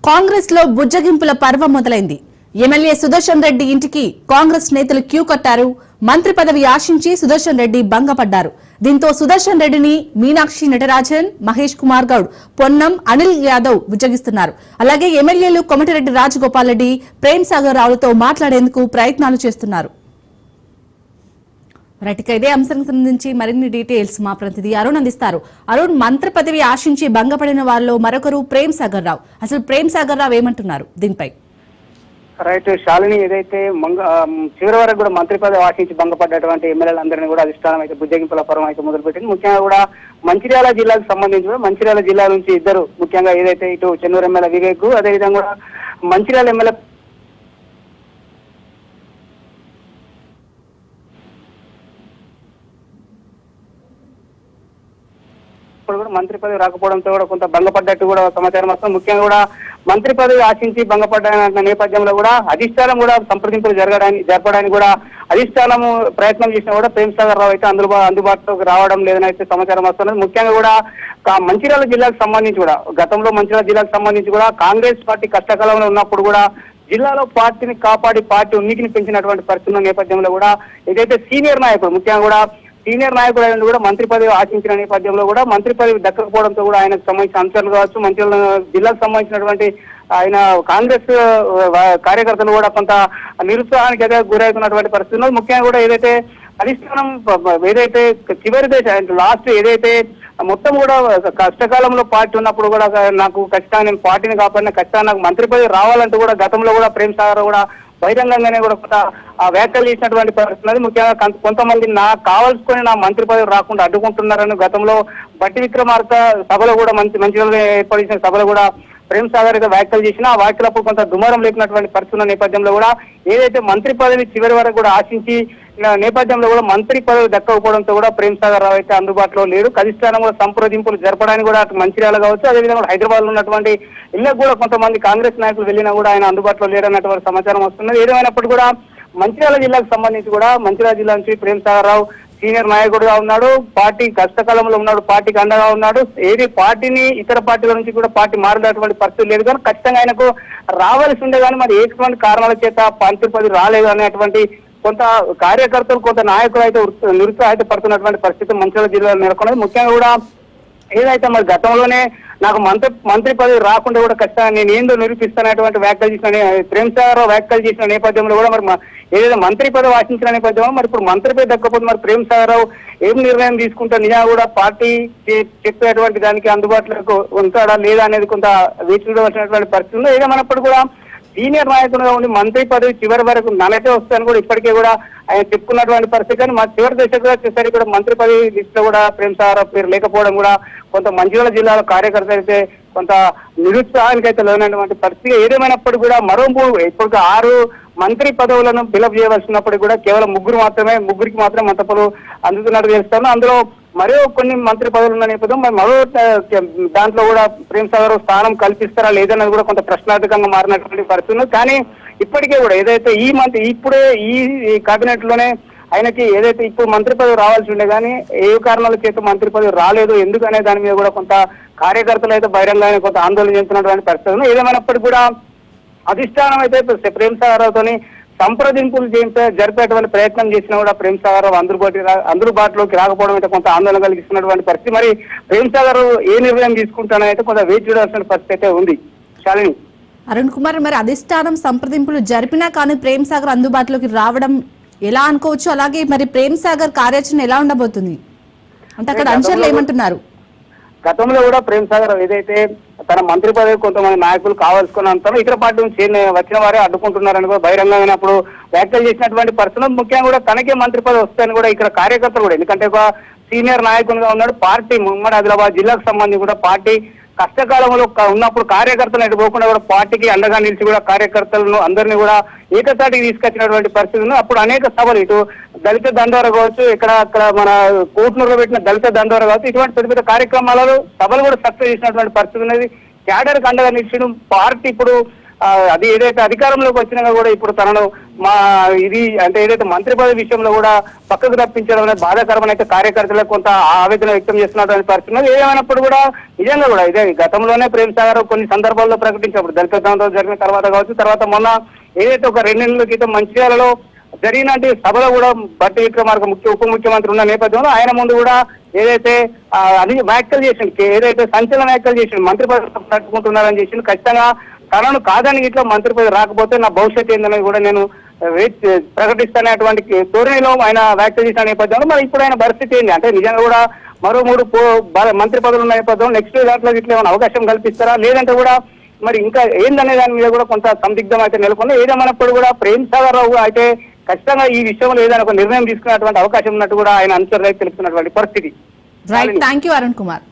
కాంగ్రెస్ లో బుజ్జగింపుల పర్వం మొదలైంది. ఎమ్మెల్యే సుదర్శన్ రెడ్డి ఇంటికి కాంగ్రెస్ నేతలు క్యూ కట్టారు. మంత్రి పదవి ఆశించి సుదర్శన్ రెడ్డి భంగపడ్డారు. దీంతో సుదర్శన్ రెడ్డిని మీనాక్షి నటరాజన్, మహేష్ కుమార్ గౌడ్, పొన్నం, అనిల్ యాదవ్ బుజ్జగిస్తున్నారు. అలాగే ఎమ్మెల్యేలు కోమటిరెడ్డి రాజగోపాల్ రెడ్డి, ప్రేమ్ సాగర్ రావులతో మాట్లాడేందుకు ప్రయత్నాలు చేస్తున్నారు. ఇదే అంశానికి సంబంధించి మరిన్ని డీటెయిల్స్ మా ప్రతినిధి అరుణ్ అందిస్తారు. అరుణ్, మంత్రి పదవి ఆశించి భంగపడిన వారిలో మరొకరు ప్రేమ్ సాగర్ రావు. అసలు ప్రేమ్ సాగర్ రావు ఏమంటున్నారు దీనిపై? రైట్ శాలిని, ఏదైతే చివరి వరకు కూడా మంత్రి పదవి ఆశించి భంగపడ్డటువంటి ఎమ్మెల్యేలందరినీ కూడా అధిష్టానం అయితే బుజ్జగింపుల పరం అయితే మొదలుపెట్టింది. ముఖ్యంగా కూడా మంచిర్యాల జిల్లాకు సంబంధించి మంచిర్యాల జిల్లా నుంచి ఇద్దరు, ముఖ్యంగా ఏదైతే ఇటు చెన్నూరు ఎమ్మెల్యే వివేక్, అదేవిధంగా కూడా మంచిర్యాల ఎమ్మెల్యే కూడా మంత్రి పదవి రాకపోవడంతో కూడా కొంత భంగపడ్డట్టు కూడా సమాచారం వస్తుంది. ముఖ్యంగా కూడా మంత్రి పదవి ఆశించి భంగపడ్డ నేపథ్యంలో కూడా అధిష్టానం కూడా సంప్రదింపులు జరపడానికి కూడా అధిష్టానం ప్రయత్నం చేసినా కూడా ప్రేమ్ సాగర్ రావు అయితే అందుబాటులోకి రావడం లేదని అయితే సమాచారం వస్తున్నది. ముఖ్యంగా కూడా మంచిర్యాల జిల్లాకు సంబంధించి కూడా గతంలో మంచిర్యాల జిల్లాకు సంబంధించి కూడా కాంగ్రెస్ పార్టీ కష్టకాలంలో ఉన్నప్పుడు కూడా జిల్లాలో పార్టీని కాపాడి పార్టీ ఉనికిని పెంచినటువంటి పరిస్థితుల నేపథ్యంలో కూడా ఏదైతే సీనియర్ నాయకుడు, ముఖ్యంగా కూడా సీనియర్ నాయకుడు అయిన కూడా మంత్రి పదవి ఆశించిన నేపథ్యంలో కూడా మంత్రి పదవి దక్కకపోవడంతో కూడా ఆయనకు సంబంధించిన అంశాలు కావచ్చు, మంచిర్యాల జిల్లాకు సంబంధించినటువంటి ఆయన కాంగ్రెస్ కార్యకర్తలు కూడా కొంత నిరుత్సాహానికి అయితే గురవుతున్నటువంటి పరిస్థితుల్లో ముఖ్యంగా కూడా ఏదైతే అధిష్టానం ఏదైతే చివరి లాస్ట్ ఏదైతే మొత్తం కూడా కష్టకాలంలో పార్టీ ఉన్నప్పుడు కూడా నాకు ఖచ్చితంగా నేను పార్టీని కాపాడిన ఖచ్చితంగా నాకు మంత్రి పదవి రావాలంటూ కూడా గతంలో కూడా ప్రేమ్ సాగర్ కూడా బహిరంగంగానే కూడా కొంత వ్యాఖ్యలు చేసినటువంటి పరిస్థితి. ముఖ్యంగా కొంతమంది నాకు కావాల్సుకొని నా మంత్రి పదవి రాకుండా అడ్డుకుంటున్నారని గతంలో బట్టి విక్రమార్క సభలో కూడా మంచిగా ఏర్పాటు చేసిన సభలో కూడా ప్రేమ్ సాగర్ వ్యాఖ్యలు చేసినా ఆ వ్యాఖ్యలప్పుడు కొంత దుమారం లేకున్నటువంటి పరిస్థితుల నేపథ్యంలో కూడా ఏదైతే మంత్రి పదవి చివరి వరకు కూడా ఆశించి నేపథ్యంలో కూడా మంత్రి పదవి దక్కకపోవడంతో కూడా ప్రేమ్ సాగర్ రావు అయితే అందుబాటులో లేరు. అధిష్టానం కూడా సంప్రదింపులు జరపడానికి కూడా మంచిర్యాల కావచ్చు, అదేవిధంగా హైదరాబాద్ లో ఉన్నటువంటి ఇళ్లకు కూడా కొంతమంది కాంగ్రెస్ నాయకులు వెళ్ళినా కూడా ఆయన అందుబాటులో లేరన్నటువంటి సమాచారం వస్తున్నది. ఏదేమైనప్పటికీ కూడా మంచిర్యాల జిల్లాకు సంబంధించి కూడా మంచిర్యాల జిల్లా నుంచి ప్రేమ్ సాగర్ రావు సీనియర్ నాయకుడుగా ఉన్నాడు, పార్టీ కష్టకాలంలో ఉన్నాడు, పార్టీకి అండగా ఉన్నాడు. ఏది పార్టీని ఇతర పార్టీల నుంచి కూడా పార్టీ మారినటువంటి పరిస్థితి లేదు, కానీ ఖచ్చితంగా ఆయనకు రావాల్సి ఉండే కానీ మరి ఏటువంటి కారణాల చేత మంత్రి పదవి రాలేదు అనేటువంటి కొంత కార్యకర్తలు, కొంత నాయకులు అయితే నిరుత్సాహపడుతున్నటువంటి పరిస్థితి మంచిర్యాల జిల్లాలో నెలకొన్నది. ముఖ్యంగా కూడా ఏదైతే మరి గతంలోనే నాకు మంత్రి పదవి రాకుండా కూడా ఖచ్చితంగా నేను ఏందో నిరూపిస్తానటువంటి వ్యాఖ్యలు చేసిన ప్రేమ్ సాగర్ వ్యాఖ్యలు చేసిన నేపథ్యంలో కూడా మరి ఏదైతే మంత్రి పదవి ఆశించిన నేపథ్యంలో మరి ఇప్పుడు మంత్రి పదవి దక్కపోతే మరి ప్రేమ్ సాగర్ రావు ఏం నిర్ణయం తీసుకుంటే నిజంగా కూడా పార్టీ చెప్పేటువంటి దానికి అందుబాటులోకి ఉంటాడా లేదా అనేది కొంత వేచి చూడవలసినటువంటి పరిస్థితుల్లో ఏదేమన్నప్పుడు కూడా సీనియర్ నాయకుడుగా ఉండి మంత్రి పదవి చివరి వరకు నలకే వస్తాను కూడా ఇప్పటికే కూడా ఆయన చెప్పుకున్నటువంటి పరిస్థితి. కానీ మా చివరి దశకు వచ్చేసరికి కూడా మంత్రి పదవి లిస్ట్ లో కూడా ప్రేమ్ సాగర్ రావు పేరు లేకపోవడం కూడా కొంత మంచిర్యాల జిల్లాలో కార్యకర్తలు అయితే కొంత నిరుత్సాహానికి అయితే లోనైనటువంటి పరిస్థితి. ఏదేమైనప్పుడు కూడా ఇప్పుడు 6 మంత్రి పదవులను ఫిలప్ చేయవలసినప్పుడు కూడా కేవలం ముగ్గురికి మాత్రమే మంత్రి పదవులు అందుతున్నట్టు తెలుస్తాను. అందులో మరో కొన్ని మంత్రి పదవులు ఉన్న నేపథ్యం మరి మరో దాంట్లో కూడా ప్రేమ్ సాగర్ స్థానం కల్పిస్తారా లేదన్నది కూడా కొంత ప్రశ్నార్థకంగా మారినటువంటి పరిస్థితులు. కానీ ఇప్పటికే కూడా ఏదైతే ఇప్పుడే ఈ కేబినెట్ లోనే ఆయనకి ఏదైతే ఇప్పుడు మంత్రి పదవి రావాల్సి ఉండే కానీ ఏ కారణాల చేత మంత్రి పదవి రాలేదు ఎందుకు అనే దాని మీద కూడా కొంత కార్యకర్తలు అయితే బహిరంగంగా కొంత ఆందోళన చెందుతున్నటువంటి పరిస్థితులు. ఏదేమైనప్పటికీ కూడా అధిష్టానం అయితే ప్రేమ్ సాగర్ రావుతోని సంప్రదింపులు జరిపేటువంటి ప్రయత్నం చేసినా కూడా ప్రేమ్ సాగర్ రావు అందుబాటులోకి రాకపోవడం అయితే కొంత ఆందోళన కలిగిస్తున్నటువంటి పరిస్థితి. మరి ప్రేమ్ సాగర్ ఏ నిర్ణయం తీసుకుంటానో అయితే కొంత వేచి చూడాల్సిన పరిస్థితి అయితే ఉంది. శాలిని, అరుణ్ కుమార్, మరి అధిష్టానం సంప్రదింపులు జరిపినా కానీ ప్రేమ్ సాగర్ అందుబాటులోకి రావడం ఎలా అనుకోవచ్చు? అలాగే మరి ప్రేమ్ సాగర్ కార్యాచరణ ఎలా ఉండబోతుంది అంటే అక్కడ అంచనాలు ఏమంటున్నారు? గతంలో కూడా ప్రేమ్ సాగర్ ఏదైతే తన మంత్రి పదవి కొంతమంది నాయకులు కావాల్సుకుని అంటారో ఇతర పార్టీ నుంచి వచ్చిన వారే అడ్డుకుంటున్నారని కూడా బహిరంగంగా అప్పుడు వ్యాఖ్యలు చేసినటువంటి పరిస్థితులు. ముఖ్యంగా కూడా తనకే మంత్రి పదవి వస్తాయని కూడా ఇక్కడ కార్యకర్తలు కూడా, ఎందుకంటే ఒక సీనియర్ నాయకునిగా ఉన్నాడు, పార్టీ ఉమ్మడి ఆదిలాబాద్ జిల్లాకు సంబంధించి కూడా పార్టీ కష్టకాలంలో ఉన్నప్పుడు కార్యకర్తలు ఎటు పోకుండా కూడా పార్టీకి అండగా నిలిచి కూడా కార్యకర్తలను అందరినీ కూడా ఏకతాటికి తీసుకొచ్చినటువంటి పరిస్థితులు. అప్పుడు అనేక సభలు ఇటు దళిత దండోర కావచ్చు, అక్కడ మన కోట్నూరులో పెట్టిన దళిత దండోర కావచ్చు, ఇటువంటి పెద్ద పెద్ద కార్యక్రమాలలో సభలు కూడా సక్సెస్ చేసినటువంటి పరిస్థితి ఉన్నది. క్యాడర్కి అండగా నిలిచడం పార్టీ ఇప్పుడు అది ఏదైతే అధికారంలోకి వచ్చినా కూడా ఇప్పుడు తనను ఇది అంటే ఏదైతే మంత్రి పదవి విషయంలో కూడా పక్కకు తప్పించడం అనేది బాధాకరమైన అయితే కార్యకర్తలకు కొంత ఆవేదన వ్యక్తం చేస్తున్నటువంటి పరిస్థితి. ఏమైనప్పుడు కూడా నిజంగా కూడా ఇదే గతంలోనే ప్రేమ్ సాగర్ కొన్ని సందర్భాల్లో ప్రకటించినప్పుడు దళిత బంధు జరిగిన తర్వాత కావచ్చు, తర్వాత మొన్న ఏదైతే ఒక 2 నెలల క్రితం మంచిర్యాలలో జరిగినటువంటి సభలో కూడా బట్టి విక్రమార్క ఉప ముఖ్యమంత్రి ఉన్న నేపథ్యంలో ఆయన ముందు కూడా ఏదైతే అది వ్యాఖ్యలు చేసిండు, ఏదైతే సంచలన వ్యాఖ్యలు చేసిండు, మంత్రి పదవి తట్టుకుంటున్నారని చేసిండు. ఖచ్చితంగా తనను కాదని ఇట్లా మంత్రి పదవి రాకపోతే నా భవిష్యత్తు ఏందనేది కూడా నేను ప్రకటిస్తానటువంటి ధోరణిలో ఆయన వ్యాఖ్యలు చేసిన నేపథ్యంలో మరి ఇప్పుడు ఆయన పరిస్థితి ఏంటి అంటే నిజంగా కూడా మరో 3 మంత్రి పదవులు ఉన్న నేపథ్యంలో నెక్స్ట్ దాంట్లో ఇట్లా ఏమైనా అవకాశం కల్పిస్తారా, లేదంటే కూడా మరి ఇంకా ఏందనే దాని మీద కూడా కొంత సందిగ్ధం అయితే నెలకొంది. ఏదేమైనప్పుడు కూడా ప్రేమ్ సాగర్ రావు అయితే ఖచ్చితంగా ఈ విషయంలో ఏదైనా ఒక నిర్ణయం తీసుకునేటువంటి అవకాశం ఉన్నట్టు కూడా ఆయన అనుచరులు తెలుపుతున్నటువంటి పరిస్థితి. Right, thank you Arun Kumar.